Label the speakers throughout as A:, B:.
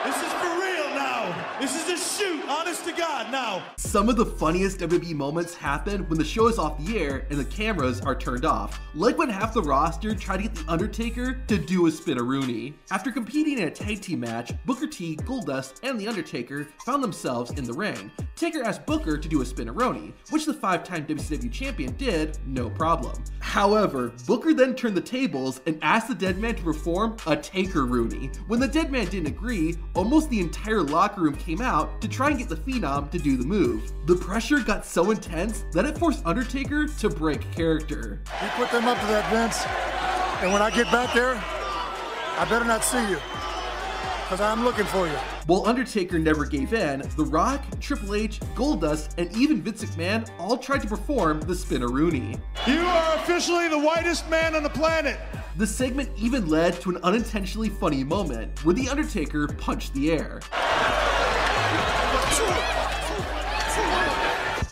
A: This is for real now. This is a shoot, honest to God now.
B: Some of the funniest WWE moments happen when the show is off the air and the cameras are turned off. Like when half the roster tried to get The Undertaker to do a spin-a-rooney. After competing in a tag team match, Booker T, Goldust, and The Undertaker found themselves in the ring. Taker asked Booker to do a spin-a-rooney, which the 5-time WCW champion did, no problem. However, Booker then turned the tables and asked the dead man to perform a Taker-rooney. When the dead man didn't agree, almost the entire locker room came out to try and get the Phenom to do the move. The pressure got so intense that it forced Undertaker to break character.
C: You put them up to that, Vince, and when I get back there, I better not see you, because I'm looking for you.
B: While Undertaker never gave in, The Rock, Triple H, Goldust, and even Vince McMahon all tried to perform the spin-a-rooney.
A: You are officially the whitest man on the planet.
B: The segment even led to an unintentionally funny moment where The Undertaker punched the air.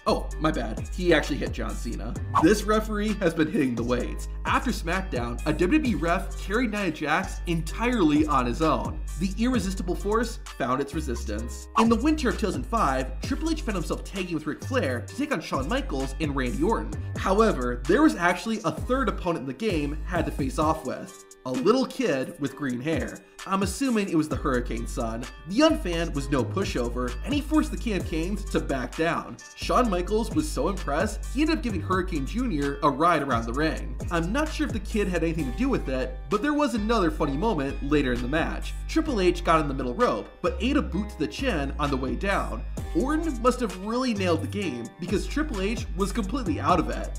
B: Oh, my bad. He actually hit John Cena. This referee has been hitting the weights. After SmackDown, a WWE ref carried Nia Jax entirely on his own. The irresistible force found its resistance. In the winter of 2005, Triple H found himself tagging with Ric Flair to take on Shawn Michaels and Randy Orton. However, there was actually a third opponent the game had to face off with. A little kid with green hair. I'm assuming it was the Hurricane son. The young fan was no pushover, and he forced the King of Canes to back down. Shawn Michaels was so impressed, he ended up giving Hurricane Jr. a ride around the ring. I'm not sure if the kid had anything to do with it, but there was another funny moment later in the match. Triple H got in the middle rope, but ate a boot to the chin on the way down. Orton must have really nailed the game, because Triple H was completely out of it.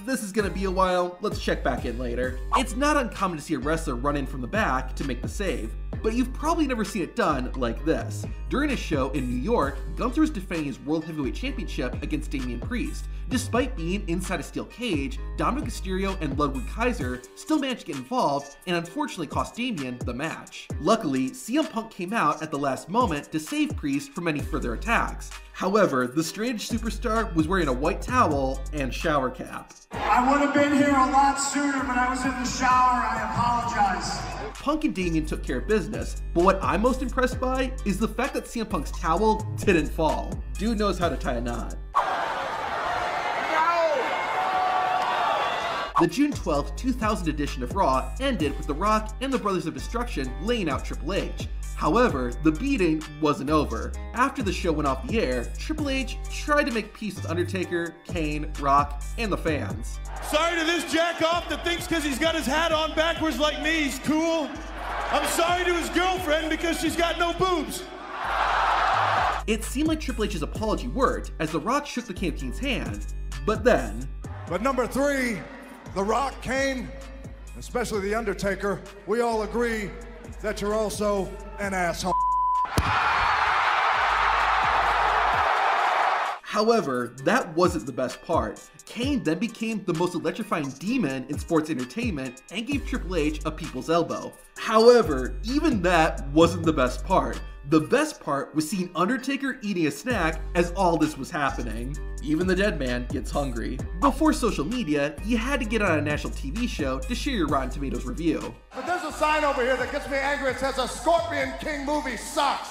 B: This is gonna be a while, let's check back in later. It's not uncommon to see a wrestler run in from the back to make the save, but you've probably never seen it done like this. During a show in New York, Gunther was defending his World Heavyweight Championship against Damian Priest. Despite being inside a steel cage, Dominic Mysterio and Ludwig Kaiser still managed to get involved and unfortunately cost Damian the match. Luckily, CM Punk came out at the last moment to save Priest from any further attacks. However, the strange superstar was wearing a white towel and shower cap.
D: I would have been here a lot sooner, but I was in the shower. I apologize.
B: Punk and Damian took care of business, but what I'm most impressed by is the fact that CM Punk's towel didn't fall. Dude knows how to tie a knot. The June 12, 2000 edition of Raw ended with The Rock and the Brothers of Destruction laying out Triple H. However, the beating wasn't over. After the show went off the air, Triple H tried to make peace with Undertaker, Kane, Rock, and the fans.
A: Sorry to this jack-off that thinks because he's got his hat on backwards like me, he's cool. I'm sorry to his girlfriend because she's got no boobs.
B: It seemed like Triple H's apology worked as The Rock shook the King of Kings' hand, but then...
C: But number 3, The Rock, Kane, especially The Undertaker, we all agree that you're also an asshole.
B: However, that wasn't the best part. Kane then became the most electrifying demon in sports entertainment and gave Triple H a people's elbow. However, even that wasn't the best part. The best part was seeing Undertaker eating a snack as all this was happening. Even the dead man gets hungry. Before social media, you had to get on a national TV show to share your Rotten Tomatoes review.
C: But there's a sign over here that gets me angry. It says a Scorpion King movie sucks.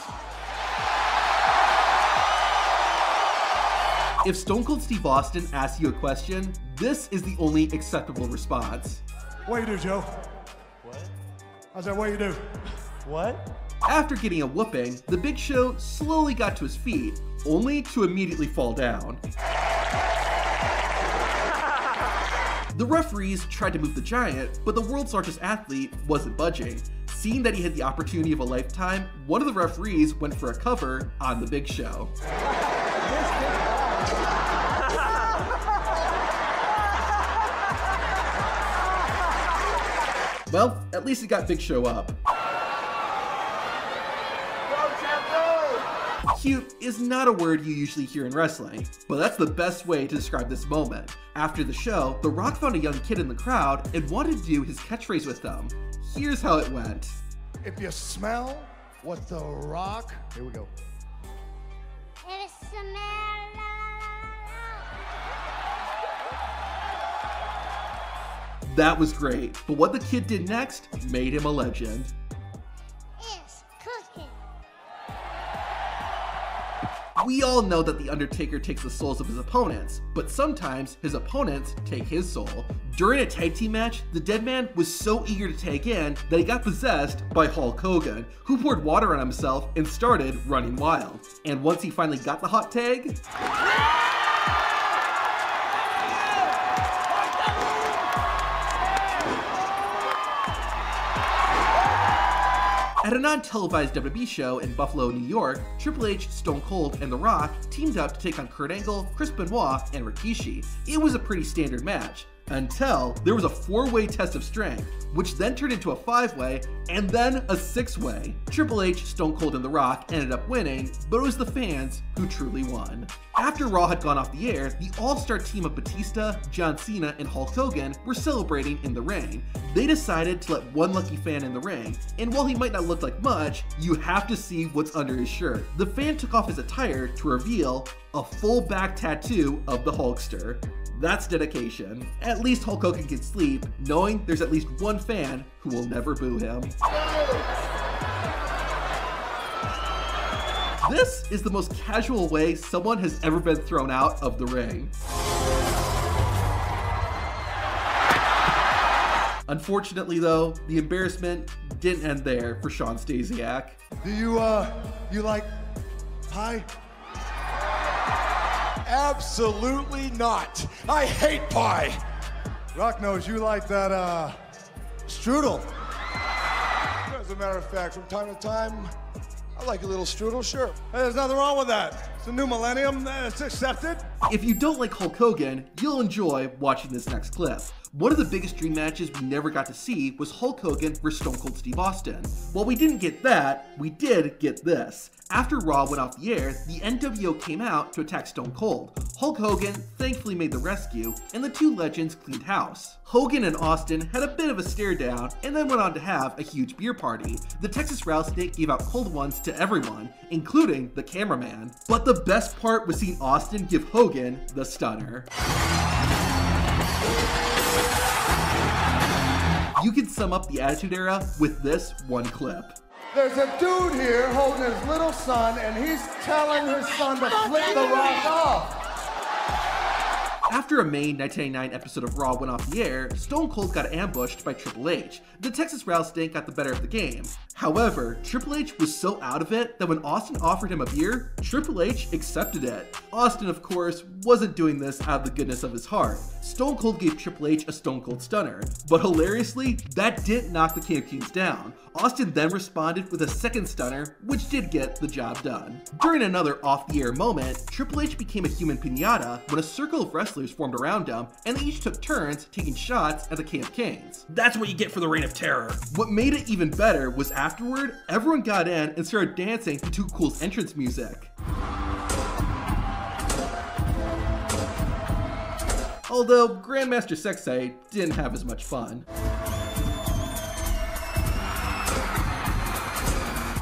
B: If Stone Cold Steve Austin asks you a question, this is the only acceptable response.
C: What do you do, Joe?
E: What?
C: I said, what do you do?
E: What?
B: After getting a whooping, the Big Show slowly got to his feet, only to immediately fall down. The referees tried to move the Giant, but the world's largest athlete wasn't budging. Seeing that he had the opportunity of a lifetime, one of the referees went for a cover on the Big Show. Well, at least it got Big Show up. Cute is not a word you usually hear in wrestling, but that's the best way to describe this moment. After the show, The Rock found a young kid in the crowd and wanted to do his catchphrase with them. Here's how it went.
C: If you smell what The Rock... Here we go.
F: It smells.
B: That was great, but what the kid did next made him a legend.
F: It's cooking.
B: We all know that The Undertaker takes the souls of his opponents, but sometimes his opponents take his soul. During a tag team match, the Dead Man was so eager to tag in that he got possessed by Hulk Hogan, who poured water on himself and started running wild. And once he finally got the hot tag, at a non-televised WWE show in Buffalo, New York, Triple H, Stone Cold, and The Rock teamed up to take on Kurt Angle, Chris Benoit, and Rikishi. It was a pretty standard match, until there was a 4-way test of strength, which then turned into a 5-way, and then a 6-way. Triple H, Stone Cold, and The Rock ended up winning, but it was the fans who truly won. After Raw had gone off the air, the all-star team of Batista, John Cena, and Hulk Hogan were celebrating in the ring. They decided to let one lucky fan in the ring, and while he might not look like much, you have to see what's under his shirt. The fan took off his attire to reveal a full back tattoo of the Hulkster. That's dedication. At least Hulk Hogan can sleep, knowing there's at least one fan who will never boo him. This is the most casual way someone has ever been thrown out of the ring. Unfortunately though, the embarrassment didn't end there for Shawn Stasiak.
C: Do you like pie?
G: Absolutely not. I hate pie.
C: Rock knows you like that, strudel.
G: As a matter of fact, from time to time, I like a little strudel, sure.
C: Hey, there's nothing wrong with that. It's a new millennium, it's accepted.
B: If you don't like Hulk Hogan, you'll enjoy watching this next clip. One of the biggest dream matches we never got to see was Hulk Hogan vs Stone Cold Steve Austin. While we didn't get that, we did get this. After Raw went off the air, the NWO came out to attack Stone Cold. Hulk Hogan thankfully made the rescue, and the two legends cleaned house. Hogan and Austin had a bit of a stare down, and then went on to have a huge beer party. The Texas Rattlesnake gave out cold ones to everyone, including the cameraman. But the best part was seeing Austin give Hogan the stunner. You can sum up the Attitude Era with this one clip.
C: There's a dude here holding his little son, and he's telling his son to flip the Rock off.
B: After a May 1999 episode of Raw went off the air, Stone Cold got ambushed by Triple H. The Texas Rattlesnake got the better of the game. However, Triple H was so out of it that when Austin offered him a beer, Triple H accepted it. Austin, of course, wasn't doing this out of the goodness of his heart. Stone Cold gave Triple H a Stone Cold Stunner, but hilariously, that didn't knock the King of Kings down. Austin then responded with a second stunner, which did get the job done. During another off-the-air moment, Triple H became a human piñata when a circle of wrestlers formed around him, and they each took turns taking shots at the King of Kings. That's what you get for the Reign of Terror. What made it even better was afterward, everyone got in and started dancing to Too Cool's entrance music. Although Grandmaster Sexay didn't have as much fun.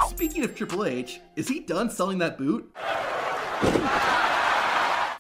B: Speaking of Triple H, is he done selling that boot?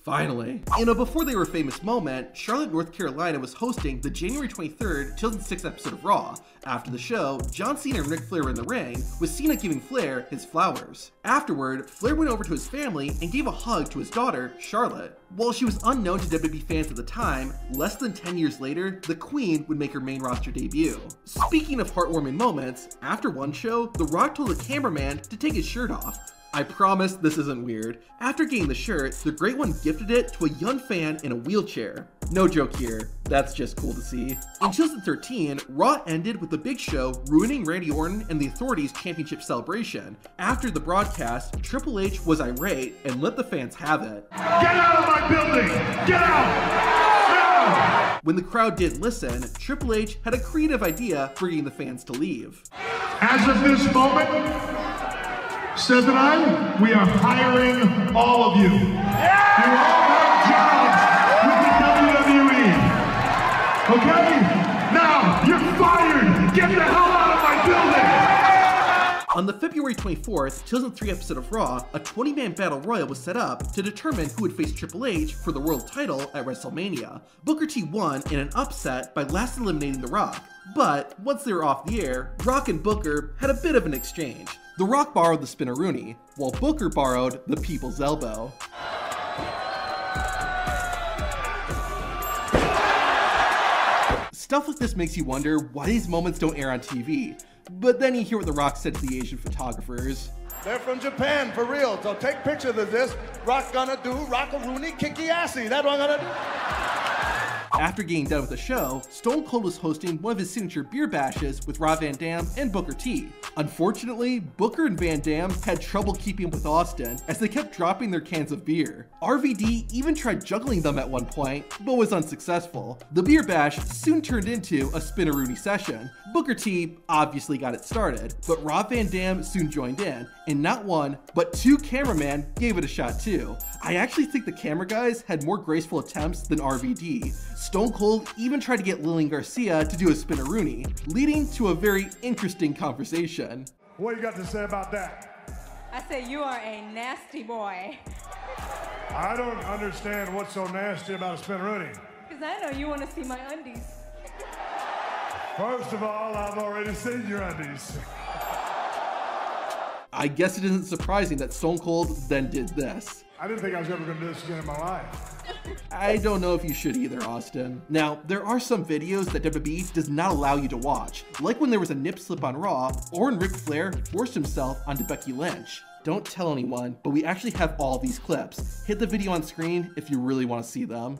B: Finally. In a Before They Were Famous moment, Charlotte, North Carolina was hosting the January 23rd, 2006 episode of Raw. After the show, John Cena and Ric Flair were in the ring, with Cena giving Flair his flowers. Afterward, Flair went over to his family and gave a hug to his daughter, Charlotte. While she was unknown to WWE fans at the time, less than 10 years later, the Queen would make her main roster debut. Speaking of heartwarming moments, after one show, The Rock told the cameraman to take his shirt off. I promise this isn't weird. After getting the shirt, the Great One gifted it to a young fan in a wheelchair. No joke here, that's just cool to see. In 2013, Raw ended with The Big Show ruining Randy Orton and the Authority's championship celebration. After the broadcast, Triple H was irate and let the fans have it.
A: Get out of my building! Get out!
B: When the crowd didn't listen, Triple H had a creative idea for getting the fans to leave.
A: As of this moment, Seth and I, we are hiring all of you. You all have jobs with the WWE. Okay? Now, you're fired! Get the hell out of my building!
B: On the February 24th, 2003 episode of Raw, a 20-man battle royal was set up to determine who would face Triple H for the world title at WrestleMania. Booker T won in an upset by last eliminating The Rock. But once they were off the air, Rock and Booker had a bit of an exchange. The Rock borrowed the Spinaroonie, while Booker borrowed the People's Elbow. Stuff like this makes you wonder why these moments don't air on TV, but then you hear what The Rock said to the Asian photographers.
C: They're from Japan, for real, so take pictures of this. Rock gonna do Rockaroony Kicky Assy. That's what I'm gonna do.
B: After getting done with the show, Stone Cold was hosting one of his signature beer bashes with Rob Van Dam and Booker T. Unfortunately, Booker and Van Dam had trouble keeping up with Austin as they kept dropping their cans of beer. RVD even tried juggling them at one point, but was unsuccessful. The beer bash soon turned into a Spinaroonie session. Booker T obviously got it started, but Rob Van Dam soon joined in, and not one, but two cameramen gave it a shot too. I actually think the camera guys had more graceful attempts than RVD. Stone Cold even tried to get Lillian Garcia to do a Spinaroonie, leading to a very interesting conversation.
A: What you got to say about that?
H: I say you are a nasty boy.
A: I don't understand what's so nasty about a Spinaroonie.
H: Because I know you want to see my undies.
A: First of all, I've already seen your undies.
B: I guess it isn't surprising that Stone Cold then did this.
A: I didn't think I was ever going to do this again in my life.
B: I don't know if you should either, Austin. Now, there are some videos that WWE does not allow you to watch, like when there was a nip slip on Raw, or when Ric Flair forced himself onto Becky Lynch. Don't tell anyone, but we actually have all these clips. Hit the video on screen if you really want to see them.